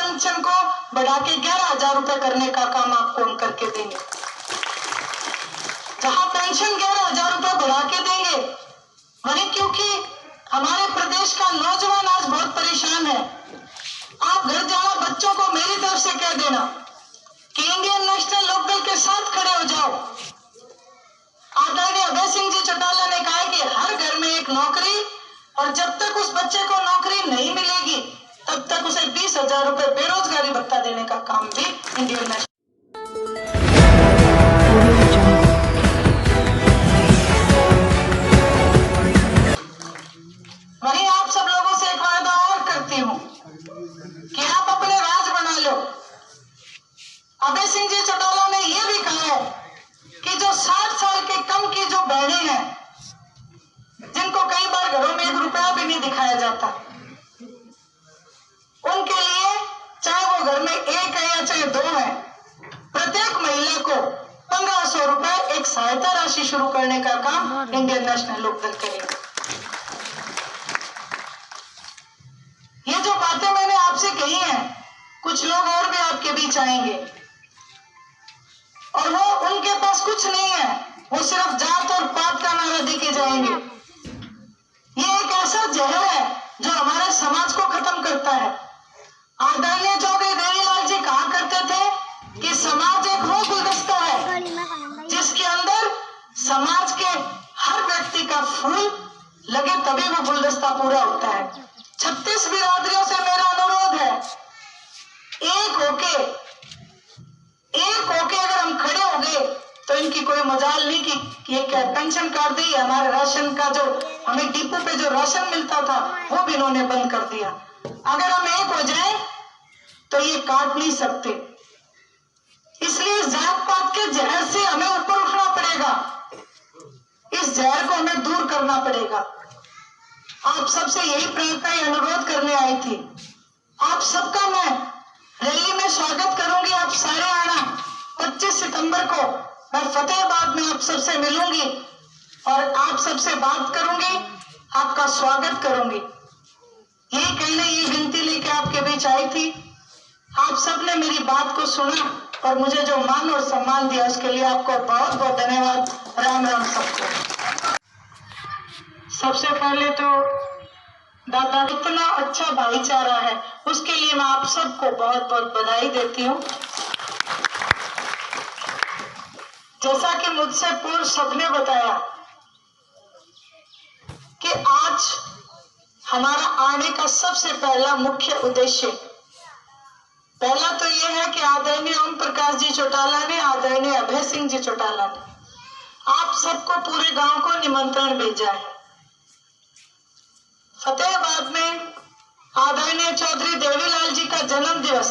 Pension को बढ़ा के 11,000 रुपए करने का काम आपको हम करके देंगे। जहां पेंशन 11,000 रुपए बढ़ा के देंगे, वहीं क्योंकि हमारे प्रदेश का नौजवान आज बहुत परेशान है, आप घर जाना बच्चों को मेरी तरफ से कह देना कि इंडियन नेशनल लोकदल के साथ खड़े हो जाओ। आदरणीय अभय सिंह जी चौटाला ने कहा है कि हर घर में एक नौकरी, और जब तक उस बच्चे को नौकरी नहीं मिलेगी तब तक उसे 20,000 रुपए बेरोजगारी भत्ता देने का काम भी इंडियन नेशनल। वहीं आप सब लोगों से एक वादा और करती हूं कि आप अपने राज बना लो। अभय सिंह जी चौटाला ने यह भी कहा है कि जो 60 साल के कम की जो बहनें हैं, जिनको कई बार घरों में 1 रुपया भी नहीं दिखाया जाता, उनके लिए चाहे वो घर में 1 है या चाहे 2 है, प्रत्येक महिला को 1,500 रुपए एक सहायता राशि शुरू करने का काम इंडियन नेशनल लोकदल करेगा। ये जो बातें मैंने आपसे कही हैं, कुछ लोग और भी आपके बीच आएंगे और वो उनके पास कुछ नहीं है, वो सिर्फ जात और पात का नारा देके जाएंगे। ये एक ऐसा जहर है जो हमारे समाज को खत्म करता है। आदरणीय चौधरी देवीलाल जी कहा करते थे कि समाज एक वो गुलदस्ता है जिसके अंदर समाज के हर व्यक्ति का फूल लगे तभी वो गुलदस्ता पूरा होता है। 36 बिरादरियों से मेरा अनुरोध है, एक होके अगर हम खड़े हो गए तो इनकी कोई मजाल नहीं कि ये क्या पेंशन कार्ड दी, हमारे राशन का जो हमें डिपो पे जो राशन मिलता था वो भी इन्होंने बंद कर दिया। अगर हम एक हो जाए तो ये काट नहीं सकते, इसलिए जात पात के जहर से हमें ऊपर उठना पड़ेगा, इस जहर को हमें दूर करना पड़ेगा। आप सबसे यही प्रार्थना अनुरोध करने आई थी। आप सबका मैं रैली में स्वागत करूंगी, आप सारे आना। 25 सितंबर को मैं फतेहाबाद में आप सबसे मिलूंगी और आप सबसे बात करूंगी, आपका स्वागत करूंगी। यही कहने, ये विनती लेके आपके बीच आई थी। आप सबने मेरी बात को सुना और मुझे जो मान और सम्मान दिया उसके लिए आपको बहुत बहुत धन्यवाद। राम राम सबको। सबसे पहले तो दादा इतना अच्छा भाईचारा है उसके लिए मैं आप सबको बहुत बहुत बधाई देती हूँ। जैसा कि मुझसे पूर्व सबने बताया कि आज हमारा आने का सबसे पहला मुख्य उद्देश्य, पहला तो यह है कि आदरणीय ओम प्रकाश जी चौटाला ने, आदरणीय अभय सिंह जी चौटाला ने आप सबको पूरे गांव को निमंत्रण भेजा है। फतेहाबाद में आदरणीय चौधरी देवीलाल जी का जन्म दिवस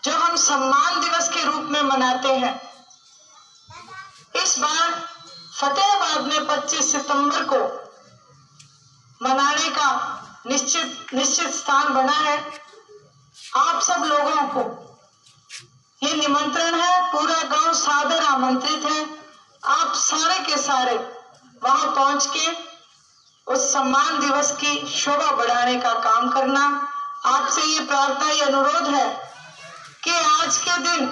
जो हम सम्मान दिवस के रूप में मनाते हैं, इस बार फतेहाबाद में 25 सितंबर को मनाने का निश्चित स्थान बना है। आप सब लोगों को ये निमंत्रण है, पूरा गांव सादर आमंत्रित है। आप सारे के सारे वहां पहुंच के उस सम्मान दिवस की शोभा बढ़ाने का काम करना। आपसे ये प्रार्थना, ये अनुरोध है कि आज के दिन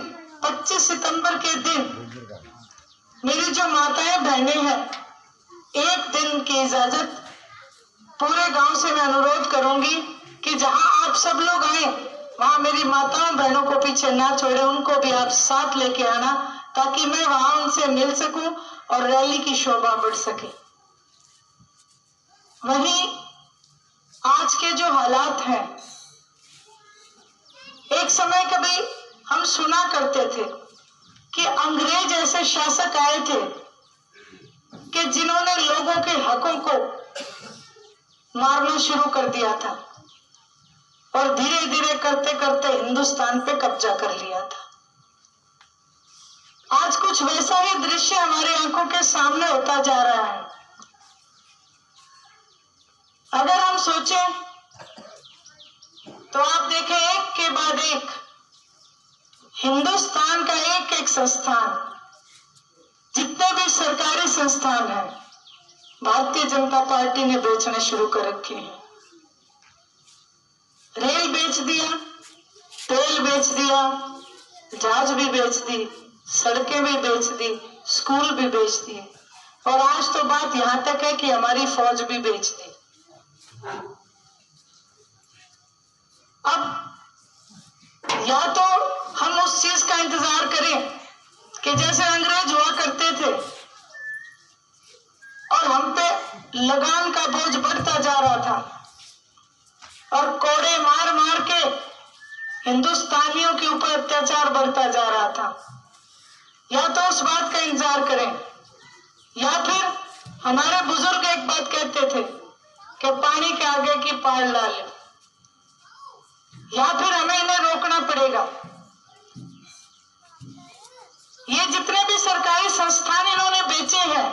25 सितंबर के दिन मेरी जो माताएं बहनें हैं, एक दिन की इजाजत पूरे गांव से मैं अनुरोध करूंगी कि जहां आप सब लोग आए वहां मेरी माताओं बहनों को पीछे ना छोड़े, उनको भी आप साथ लेके आना ताकि मैं वहां उनसे मिल सकूं और रैली की शोभा बढ़ सके। वहीं आज के जो हालात हैं, एक समय कभी हम सुना करते थे कि अंग्रेज ऐसे शासक आए थे कि जिन्होंने लोगों के हकों को मारना शुरू कर दिया था और धीरे धीरे करते करते हिंदुस्तान पे कब्जा कर लिया था। आज कुछ वैसा ही दृश्य हमारी आंखों के सामने होता जा रहा है। अगर हम सोचें तो आप देखें, एक के बाद एक हिंदुस्तान का एक एक संस्थान, जितने भी सरकारी संस्थान हैं, भारतीय जनता पार्टी ने बेचने शुरू कर रखे हैं। रेल बेच दिया, तेल बेच दिया, जहाज भी बेच दी, सड़कें भी बेच दी, स्कूल भी बेच दिए, और आज तो बात यहां तक है कि हमारी फौज भी बेच दी। अब या तो हम उस चीज का इंतजार करें कि जैसे अंग्रेज हुआ करते थे और हम पे लगान का बोझ बढ़ता जा रहा था और कोड़े मार मार के हिंदुस्तानियों के ऊपर अत्याचार बढ़ता जा रहा था, या तो उस बात का इंतजार करें, या फिर हमारे बुजुर्ग एक बात कहते थे कि पानी के आगे की पार ला ले, या फिर हमें इन्हें रोकना पड़ेगा। ये जितने भी सरकारी संस्थान इन्होंने बेचे हैं,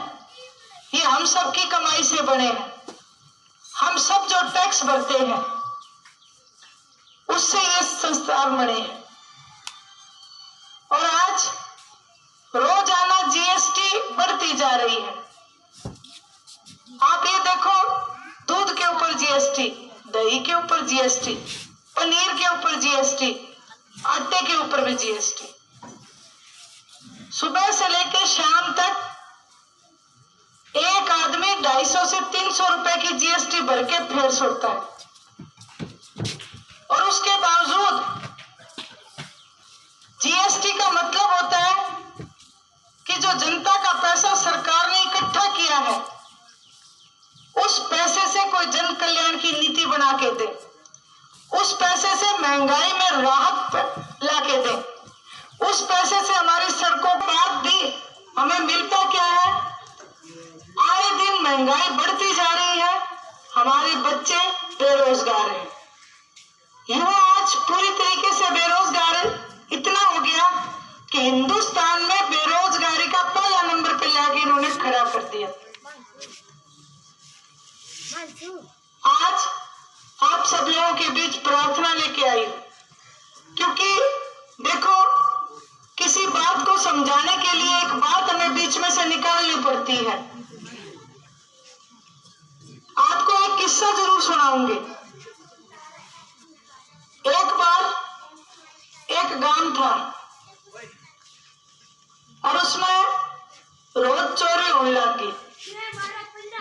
ये हम सब की कमाई से बने हैं। हम सब जो टैक्स भरते हैं उससे ये संस्थान बने हैं। और आज रोजाना जीएसटी बढ़ती जा रही है। आप ये देखो, दूध के ऊपर जीएसटी, दही के ऊपर जीएसटी, पनीर के ऊपर जीएसटी, आटे के ऊपर भी जीएसटी। सुबह से लेकर शाम तक एक आदमी 250 से 300 रुपए की जीएसटी भर के फेर छोड़ता है, और उसके बावजूद जीएसटी का मतलब होता है कि जो जनता का पैसा सरकार ने इकट्ठा किया है, उस पैसे से कोई जन कल्याण की नीति बना के दे, उस पैसे से महंगाई में राहत ला के दे, उस पैसे से हमारी सड़कों पर भी हमें मिलता क्या है? आए दिन महंगाई बढ़ती जा रही है, हमारे बच्चे बेरोजगार हैं। युवा आज पूरी तरीके से बेरोजगार इतना हो गया कि हिंदुस्तान में बेरोजगारी का पहला नंबर पे लाके इन्होंने खड़ा कर दिया। आज आप सब लोगों के बीच प्रार्थना लेके आई, क्योंकि देखो, किसी बात को समझाने के लिए एक बात हमें बीच में से निकालनी पड़ती है। आपको एक किस्सा जरूर सुनाऊंगी। एक बार एक गांव था और उसमें रोज चोरी होने लगी।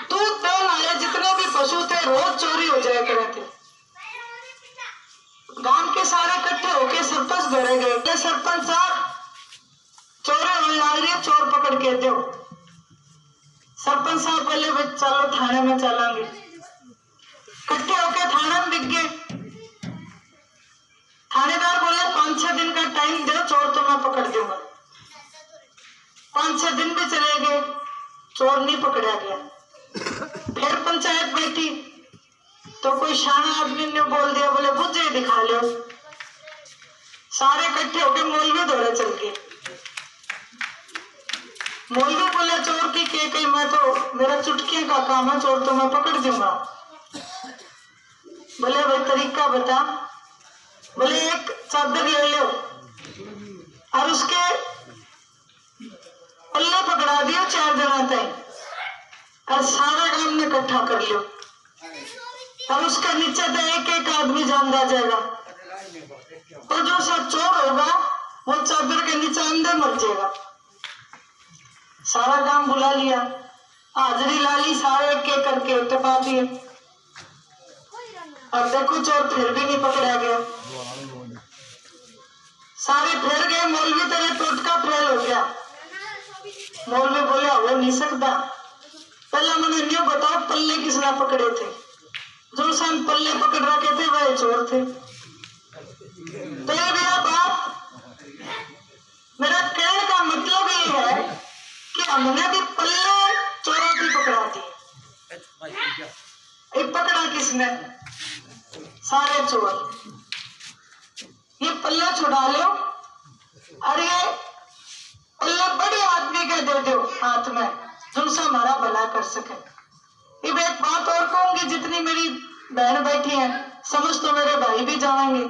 दूध देने वाले जितने भी पशु थे रोज चोरी हो जाया करते थे। गांव के सारे इकट्ठे होके सरपंच घरे गए। सरपंच साहब, चोरी होने लग रही है, चोर पकड़ के दो। सरपंच साहब पहले भाई चलो थाने में चलेंगे। इकट्ठे होके थाने में बिक गए। थानेदार बोले 5-6 दिन का टाइम दो, चोर तो मैं पकड़ दूंगा। 5-6 दिन भी चले गए, चोर नहीं पकड़ा गया। फिर पंचायत बैठी तो कोई शाना आदमी ने बोल दिया, बोले बुझे दिखा लो। सारे इकट्ठे होके मौलवी दौड़े चल के। मौलवी बोले चोर की के कहीं, मैं तो मेरा चुटकियों का काम है, चोर तो मैं पकड़ दूंगा। बोले भाई तरीका बता। बोले एक चादर ले लो और उसके पल्ले पकड़ा दियो 4 जना तक और सारा गांव ने इकट्ठा कर लियो, और उसका नीचे तो एक एक आदमी जान जाएगा, और जो सब चोर होगा वो चादर के नीचे अंदर मर जाएगा। सारा गांव बुला लिया, हाजरी ला ली, सारे एक एक करके टपा दिए, और देखो चोर फिर भी नहीं पकड़ा गया। सारे फिर गए, मौलवी तेरे टोटका फेल हो गया। मौलवी बोले हो नहीं सकता, पहला मैंने न्यू बताओ पल्ले किसने पकड़े थे? जो सन पल्ले पकड़ रखे थे वह चोर थे। तो ये भी बात, मेरा कहने का मतलब ये है कि हमने भी पल्ले चोरों की पकड़ा दी। ये पकड़ा किसने? सारे चोर। ये पल्ला छुड़ा लो और ये पल्ला बड़े आदमी के दे दो हाथ में, जिनसे हमारा भला कर सके। ये एक बात और कहूंगी, जितनी मेरी बहन बैठी है समझ तो मेरे भाई भी जाएंगे।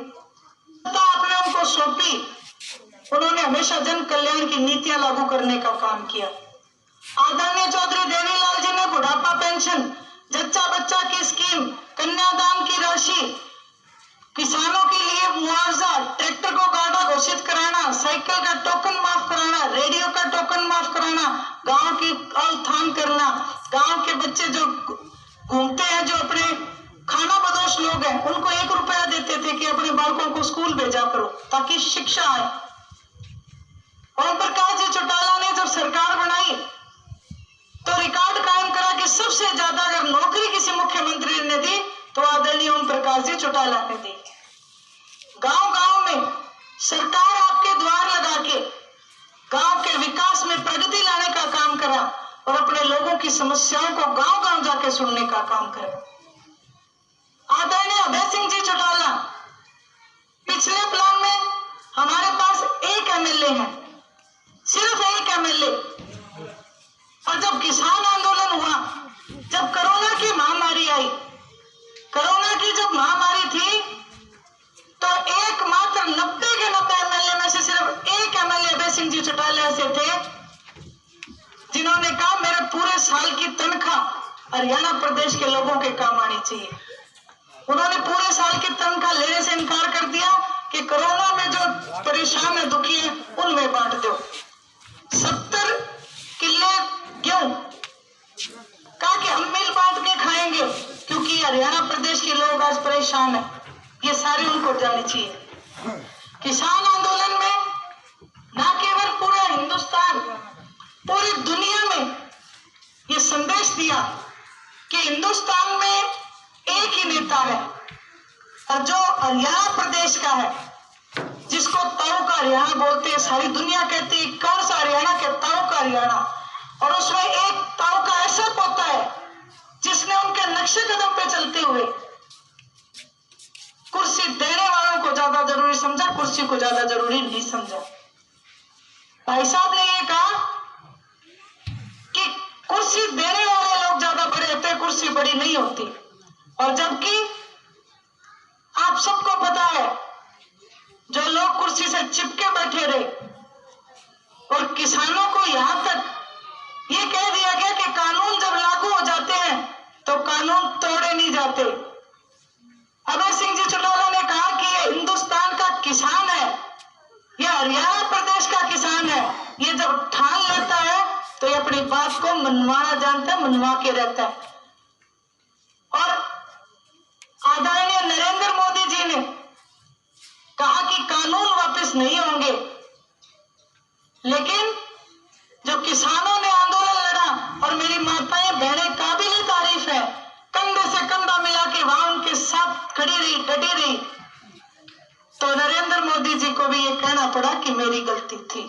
तो आपने उनको सौंपी, उन्होंने हमेशा जन कल्याण की नीतियां लागू करने का काम किया। आदरणीय चौधरी देवीलाल जी ने बुढ़ापा पेंशन, जच्चा बच्चा की स्कीम, कन्यादान की राशि, किसानों के लिए मुआवजा, ट्रैक्टर केबल का टोकन माफ कराना, रेडियो का टोकन माफ कराना, गांव की उत्थान करना, गांव के बच्चे जो घूमते हैं, जो अपने खाना बदोश लोग हैं, उनको 1 रुपया देते थे कि अपने बालकों को स्कूल भेजा करो ताकि शिक्षा आए। ओम प्रकाश जी चौटाला ने जब सरकार बनाई तो रिकॉर्ड कायम करा कि सबसे ज्यादा अगर नौकरी किसी मुख्यमंत्री ने दी तो आदरणीय ओम प्रकाश जी चौटाला ने दी। गांव गांव में सरकार आपके द्वार लगा के गांव के विकास में प्रगति लाने का काम करा और अपने लोगों की समस्याओं को गांव गांव जाके सुनने का काम करे। आदरणीय अभय सिंह जी चौटाला, पिछले प्लान में हमारे पास 1 एमएलए है, सिर्फ 1 एमएलए। और जब किसान आंदोलन हुआ, जब कोरोना की महामारी आई, कोरोना की जब महामारी थी तो एकमात्र 90 के 90 एमएलए में से सिर्फ 1 एमएलए अभय सिंह जी चौटाला ऐसे थे जिन्होंने कहा मेरे पूरे साल की तनख्वाह हरियाणा प्रदेश के लोगों के काम आनी चाहिए। उन्होंने पूरे साल की तनख्वाह लेने से इनकार कर दिया कि कोरोना में जो परेशान है, दुखी है, उनमें बांट दो। 70 किले गेहूं कहा कि हम मिल बांट के खाएंगे क्योंकि हरियाणा प्रदेश के लोग आज परेशान है, ये सारे उनको जाने चाहिए। किसान आंदोलन में न केवल पूरा हिंदुस्तान, पूरी दुनिया में ये संदेश दिया कि हिंदुस्तान में एक ही नेता है और जो हरियाणा प्रदेश का है, जिसको ताऊ का हरियाणा बोलते हैं, सारी दुनिया कहती है कौन सा हरियाणा के ताऊ का हरियाणा। और उसमें एक ताऊ का ऐसा पोता है जिसने उनके नक्शे कदम पे चलते हुए कुर्सी देने वालों को ज्यादा जरूरी समझा, कुर्सी को ज्यादा जरूरी नहीं समझा। भाई साहब ने ये कहा कि कुर्सी देने वाले लोग ज्यादा बड़े होते, कुर्सी बड़ी नहीं होती। और जबकि आप सबको पता है जो लोग कुर्सी से चिपके बैठे रहे और किसानों को यहां तक ये कह दिया गया कि कानून जब लागू हो जाते हैं तो कानून तोड़े नहीं जाते। अभय सिंह जी चौटाला ने कहा कि ये हिंदुस्तान का किसान है, ये हरियाणा प्रदेश का किसान है, ये जब ठान लेता है तो ये अपनी बात को मनवाना जानता है, मनवा के रहता है। और आदरणीय नरेंद्र मोदी जी ने कहा कि कानून वापस नहीं होंगे, लेकिन जो किसानों ने आंदोलन लड़ा और मेरी माताएं बहनें काबिल तारीफ है, कंधे से कंधा मिला के वहां उनके साथ खड़ी रही, डटी रही, तो नरेंद्र मोदी जी को भी ये कहना पड़ा कि मेरी गलती थी।